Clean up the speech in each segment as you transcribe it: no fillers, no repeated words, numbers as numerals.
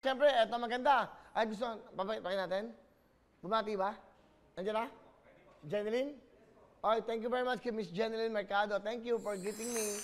Siyempre, eto maganda. Ay, gusto, papakin natin? Bumati ba? Nandiyan na? Jeneline? Okay, thank you very much kay Miss Jeneline Mercado. Thank you for greeting me.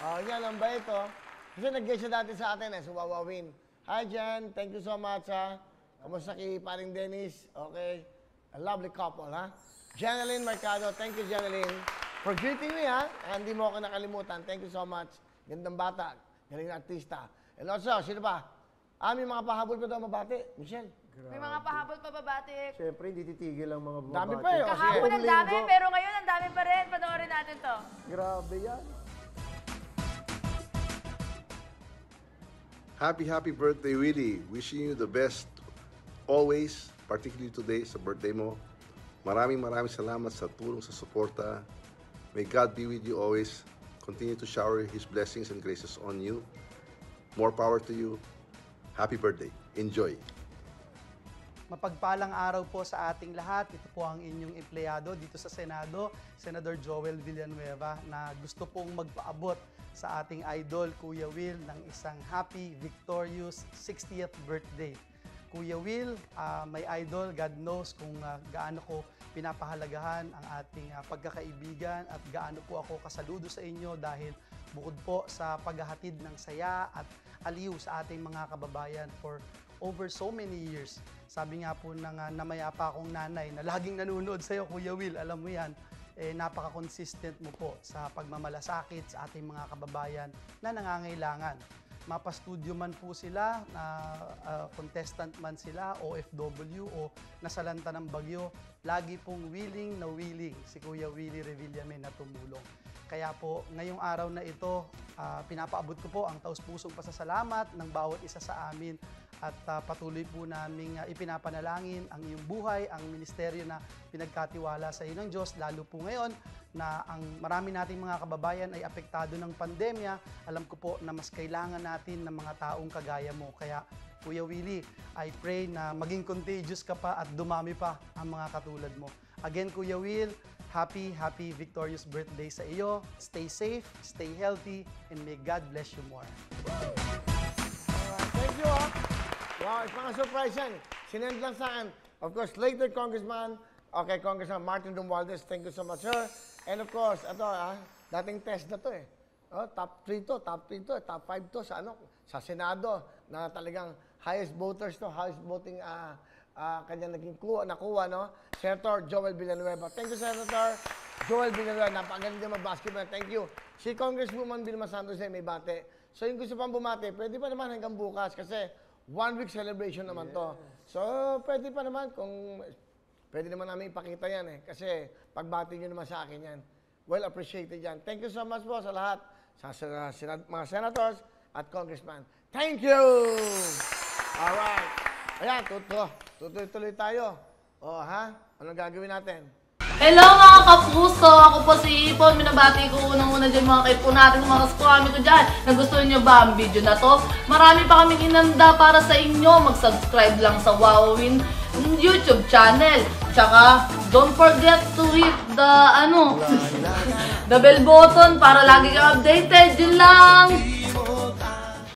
Yan, ang bait ito. Kasi nag-guest siya dati sa atin so wawawin. Hi, Jen. Thank you so much, ha. Kamusta kay paring Dennis? Okay. A lovely couple, ha? Jeneline Mercado. Thank you, Jeneline, for greeting me, ha. Hindi mo ako nakalimutan. Thank you so much. Gandang bata. Galing na artista. And also, sino pa? May mga pahabol pa daw mabati. Michelle. Grabe. May mga pahabol pa babati. Siyempre, hindi titigil ang mga babati. Dami pa eh. Kahapon ang dami, pero ngayon ang dami pa rin. Panoorin natin to. Grabe yan. Happy birthday, Willie. Wishing you the best always, particularly today sa birthday mo. Maraming salamat sa tulong, sa suporta. May God be with you always. Continue to shower His blessings and graces on you. More power to you. Happy birthday. Enjoy. Mapagpalang araw po sa ating lahat. Ito po ang inyong empleyado dito sa Senado, Senator Joel Villanueva, na gusto pong magpaabot sa ating idol, Kuya Will, ng isang happy, victorious 60th birthday. Kuya Will, my idol, God knows kung gaano ko pinapahalagahan ang ating pagkakaibigan at gaano po ako kasaludo sa inyo dahil bukod po sa paghahatid ng saya at aliw sa ating mga kababayan for over so many years. Sabi nga po ng namayapa akong nanay na laging nanonood sa'yo, Kuya Will, alam mo yan, napaka-consistent mo po sa pagmamalasakit sa ating mga kababayan na nangangailangan. Mapa-studio man po sila, contestant man sila, OFW o nasalanta ng bagyo, lagi pong willing na willing si Kuya Willie Revillame na tumulong. Kaya po, ngayong araw na ito, pinapaabot ko po ang taus-pusong pasasalamat ng bawat isa sa amin at patuloy po naming ipinapanalangin ang iyong buhay, ang ministeryo na pinagkatiwala sa iyo ng Diyos, lalo po ngayon na ang marami nating mga kababayan ay apektado ng pandemya. Alam ko po na mas kailangan natin ng mga taong kagaya mo. Kaya Kuya Willie, I pray na maging contagious ka pa at dumami pa ang mga katulad mo. Again, Kuya Will, happy victorious birthday sa iyo. Stay safe, stay healthy, and may God bless you more. Thank you, ha. Wow, it's mga surprise yan. Sinend lang sa akin. Of course, later, Congressman, Congressman Martin Romualdez, thank you so much, sir. And of course, ito, dating test na to eh. Top 3 to, top 5 to sa Senado, na talagang highest voters to, highest voting kanya naging nakuha, no? Senator Joel Villanueva. Thank you, Senator Joel Villanueva. Napakagaling din mag-basketball. Thank you. Si Congresswoman Vilma Santos ay may bate. So yung gusto pang bumate, pwede pa naman hanggang bukas kasi 1 week celebration naman to. So pwede pa naman kung pwede naman namin ipakita yan eh. Kasi pagbati nyo naman sa akin yan. Well appreciated yan. Thank you so much po sa lahat. Sa mga senators at congressman. Thank you! Alright. Ayan, tutuloy tayo. Anong gagawin natin? Hello mga kapuso! Ako po si Ipon. Minabati ko unang-una dyan mga kaipo natin, mga kaskwami ko dyan. Nagustuhan nyo ba ang video na to? Marami pa kaming inanda para sa inyo. Mag-subscribe lang sa Wowin YouTube channel. Tsaka, don't forget to hit the, the bell button para lagi kang updated. Yun lang!